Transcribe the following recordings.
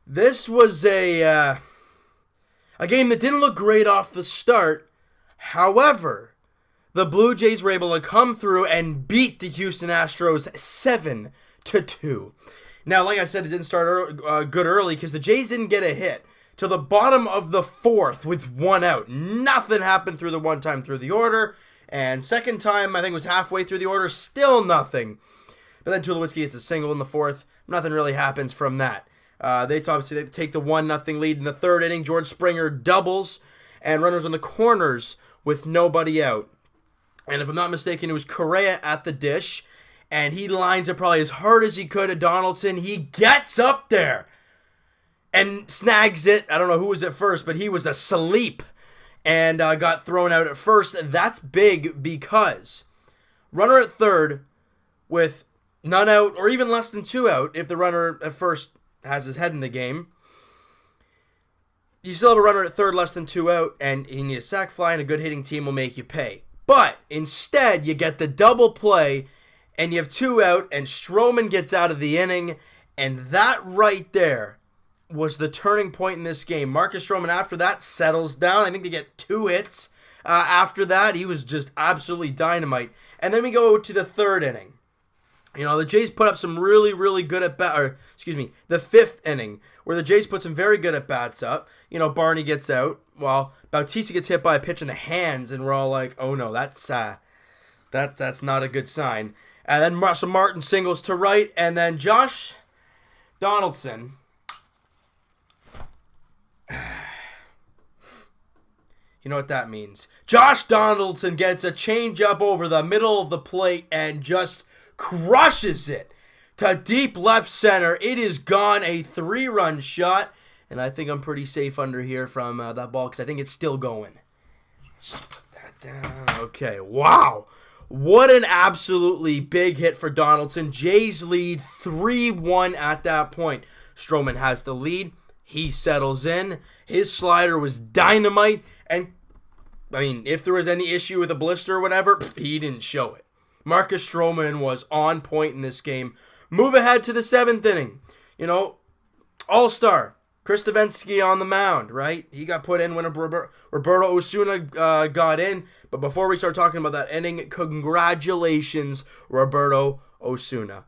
This was a game that didn't look great off the start. However, the Blue Jays were able to come through and beat the Houston Astros 7-2. Now, like I said, it didn't start good early because the Jays didn't get a hit till the bottom of the fourth with one out. Nothing happened through the one time through the order, and second time I think was halfway through the order, still nothing. But then Tulowitzki gets a single in the fourth. Nothing really happens from that. They take the 1-0 lead in the third inning. George Springer doubles and runners on the corners with nobody out. And if I'm not mistaken, it was Correa at the dish, and he lines it probably as hard as he could at Donaldson. He gets up there and snags it. I don't know who was at first, but he was asleep and got thrown out at first. That's big because runner at third with none out or even less than 2 out, if the runner at first has his head in the game, you still have a runner at third, less than 2 out, and you need a sac fly, and a good hitting team will make you pay. But instead, you get the double play, and you have 2 out, and Stroman gets out of the inning, and that right there was the turning point in this game. Marcus Stroman, after that, settles down. I think they get 2 hits. After that, he was just absolutely dynamite. And then we go to the third inning. You know, the Jays put up some really, really good the fifth inning, where the Jays put some very good at-bats up. You know, Barney gets out, while Bautista gets hit by a pitch in the hands, and we're all like, oh no, that's not a good sign. And then Russell Martin singles to right, and then Josh Donaldson. You know what that means. Josh Donaldson gets a changeup over the middle of the plate and just crushes it to deep left center. It is gone, a 3-run shot, and I think I'm pretty safe under here from that ball because I think it's still going. Let's put that down. Okay, wow. What an absolutely big hit for Donaldson. Jays lead 3-1 at that point. Stroman has the lead. He settles in. His slider was dynamite, and I mean, if there was any issue with a blister or whatever, he didn't show it. Marcus Stroman was on point in this game. Move ahead to the 7th inning. You know, all-star, Kristovenski on the mound, right? He got put in when Roberto Osuna got in. But before we start talking about that inning, congratulations, Roberto Osuna.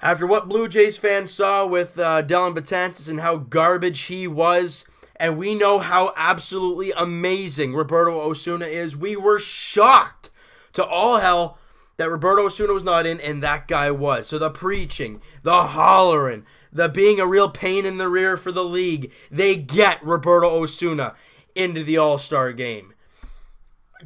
After what Blue Jays fans saw with Dellin Betances and how garbage he was, and we know how absolutely amazing Roberto Osuna is, we were shocked to all hell that Roberto Osuna was not in, and that guy was. So the preaching, the hollering, the being a real pain in the rear for the league, they get Roberto Osuna into the All-Star game.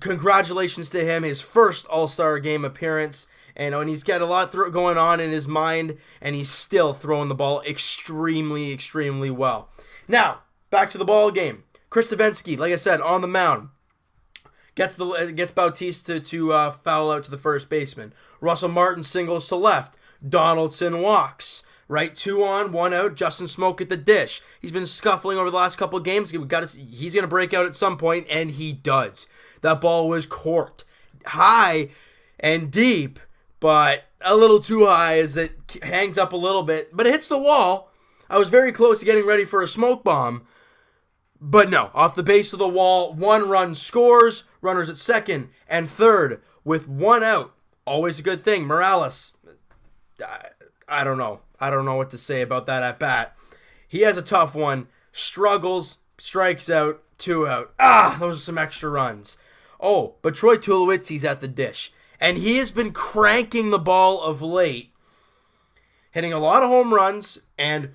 Congratulations to him, his first All-Star game appearance, and he's got a lot going on in his mind, and he's still throwing the ball extremely, extremely well. Now, back to the ball game. Kristovenski, like I said, on the mound. Gets Bautista to foul out to the first baseman. Russell Martin singles to left. Donaldson walks. Right, 2 on, 1 out. Justin Smoke at the dish. He's been scuffling over the last couple of games. He's going to break out at some point, and he does. That ball was corked. High and deep, but a little too high as it hangs up a little bit. But it hits the wall. I was very close to getting ready for a smoke bomb. But no, off the base of the wall, 1 run scores, runners at second and third with 1 out. Always a good thing. Morales, I don't know. I don't know what to say about that at bat. He has a tough one, struggles, strikes out, 2 out. Those are some extra runs. Oh, but Troy Tulowitzki's at the dish, and he has been cranking the ball of late, hitting a lot of home runs, and,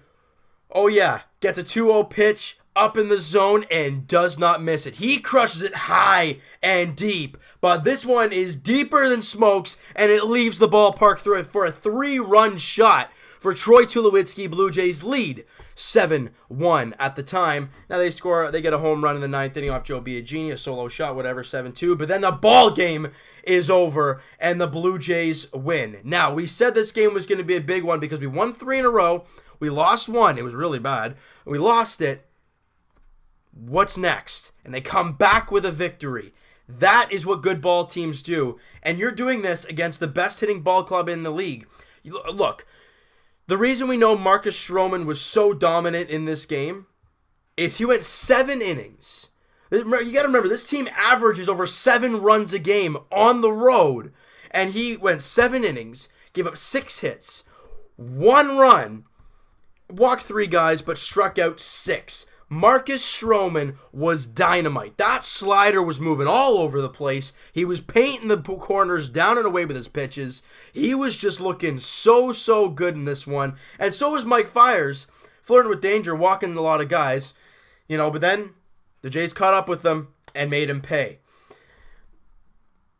oh yeah, gets a 2-0 pitch, up in the zone and does not miss it. He crushes it high and deep, but this one is deeper than Smokes, and it leaves the ballpark through for a 3-run shot for Troy Tulowitzki. Blue Jays lead 7-1 at the time. Now they get a home run in the 9th inning off Joe Biagini, a solo shot, whatever, 7-2, but then the ball game is over and the Blue Jays win. Now, we said this game was going to be a big one because we won 3 in a row. We lost 1. It was really bad. We lost it. What's next? And they come back with a victory. That is what good ball teams do. And you're doing this against the best hitting ball club in the league. Look, The reason we know Marcus Stroman was so dominant in this game is he went 7 innings. You got to remember, this team averages over 7 runs a game on the road. And he went 7 innings, gave up 6 hits, 1 run, walked 3 guys, but struck out 6. Marcus Stroman was dynamite. That slider was moving all over the place. He was painting the corners down and away with his pitches. He was just looking so good in this one. And so was Mike Fiers, flirting with danger, walking a lot of guys. But then the Jays caught up with them and made him pay.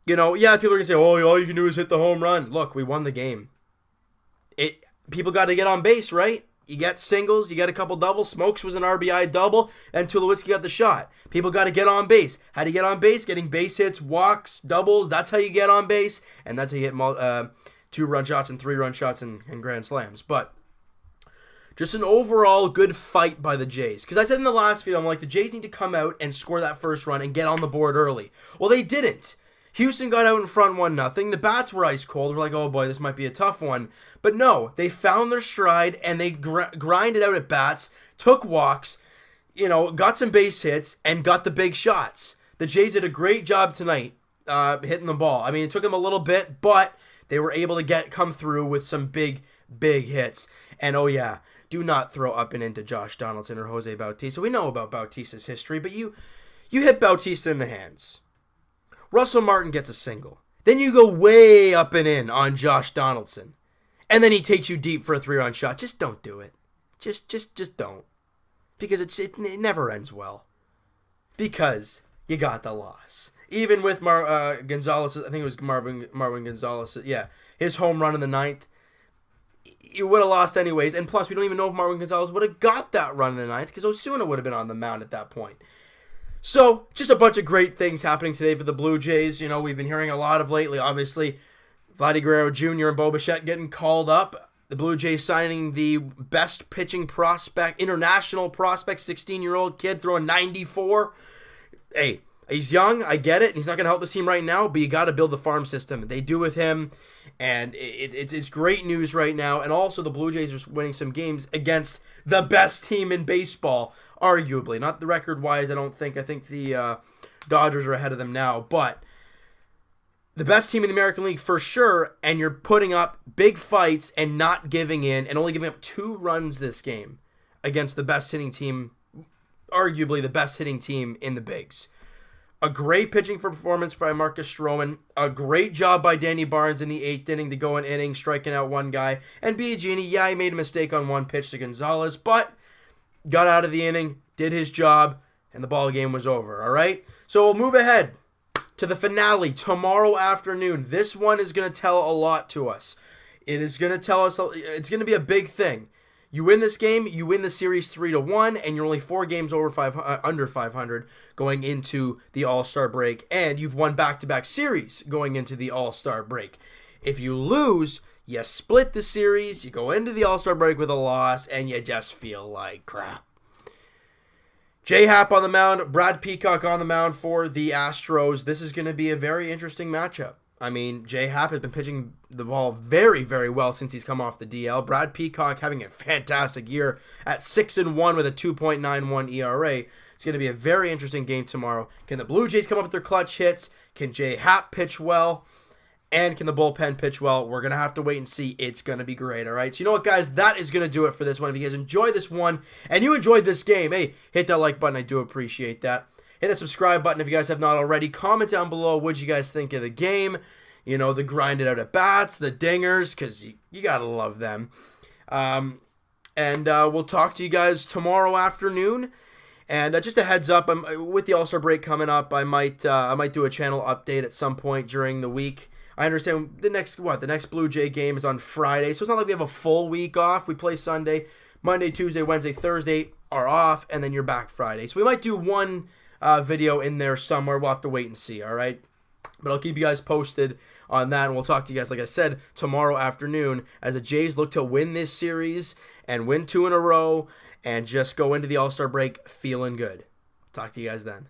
People are going to say, oh, all you can do is hit the home run. Look, we won the game. People got to get on base, right? You got singles, you got a couple doubles. Smokes was an RBI double, and Tulowitzki got the shot. People got to get on base. How do you get on base? Getting base hits, walks, doubles. That's how you get on base, and that's how you hit 2-run shots and 3-run shots and grand slams. But just an overall good fight by the Jays. Because I said in the last video, I'm like, the Jays need to come out and score that first run and get on the board early. Well, they didn't. Houston got out in front 1-0. The bats were ice cold. We're like, oh boy, this might be a tough one. But no, they found their stride and they grinded out at bats, took walks, got some base hits, and got the big shots. The Jays did a great job tonight hitting the ball. I mean, it took them a little bit, but they were able to come through with some big hits. And oh yeah, do not throw up and into Josh Donaldson or Jose Bautista. We know about Bautista's history, but you hit Bautista in the hands. Russell Martin gets a single. Then you go way up and in on Josh Donaldson. And then he takes you deep for a 3-run shot. Just don't do it. Just don't. Because it never ends well. Because you got the loss. Even with Gonzalez, I think it was Marvin Gonzalez. Yeah, his home run in the 9th. You would have lost anyways. And plus, we don't even know if Marvin Gonzalez would have got that run in the 9th. Because Osuna would have been on the mound at that point. So, just a bunch of great things happening today for the Blue Jays. We've been hearing a lot of lately. Obviously, Vladdy Guerrero Jr. and Bo Bichette getting called up. The Blue Jays signing the best pitching prospect, international prospect, 16-year-old kid throwing 94. Hey, he's young. I get it. He's not going to help this team right now, but you got to build the farm system. They do with him, and it's great news right now. And also, the Blue Jays are winning some games against the best team in baseball. Arguably, not the record-wise, I don't think. I think the Dodgers are ahead of them now. But the best team in the American League for sure, and you're putting up big fights and not giving in and only giving up 2 runs this game against the best hitting team, arguably the best hitting team in the bigs. A great pitching performance by Marcus Stroman. A great job by Danny Barnes in the 8th inning to go an inning, striking out 1 guy. And Biagini, yeah, he made a mistake on 1 pitch to Gonzalez, but got out of the inning, did his job, and the ball game was over, all right? So we'll move ahead to the finale tomorrow afternoon. This one is going to tell a lot to us. It is going to tell us, it's going to be a big thing. You win this game, you win the series 3-1, and you're only 4 games under 500 going into the All-Star break, and you've won back-to-back series going into the All-Star break. If you lose, you split the series, you go into the All-Star break with a loss, and you just feel like crap. J.A Happ on the mound, Brad Peacock on the mound for the Astros. This is going to be a very interesting matchup. I mean, J.A Happ has been pitching the ball very well since he's come off the DL. Brad Peacock having a fantastic year at 6-1 with a 2.91 ERA. It's going to be a very interesting game tomorrow. Can the Blue Jays come up with their clutch hits? Can J.A Happ pitch well? And can the bullpen pitch well? We're going to have to wait and see. It's going to be great, all right? So you know what, guys? That is going to do it for this one. If you guys enjoyed this one and you enjoyed this game, hey, hit that like button. I do appreciate that. Hit the subscribe button if you guys have not already. Comment down below what you guys think of the game. The grinded out at bats, the dingers, because you got to love them. And we'll talk to you guys tomorrow afternoon. And just a heads up, with the All-Star break coming up, I might do a channel update at some point during the week. I understand the next Blue Jay game is on Friday, so it's not like we have a full week off. We play Sunday, Monday, Tuesday, Wednesday, Thursday are off, and then you're back Friday. So we might do one video in there somewhere. We'll have to wait and see, all right? But I'll keep you guys posted on that, and we'll talk to you guys, like I said, tomorrow afternoon as the Jays look to win this series and win 2 in a row and just go into the All-Star break feeling good. Talk to you guys then.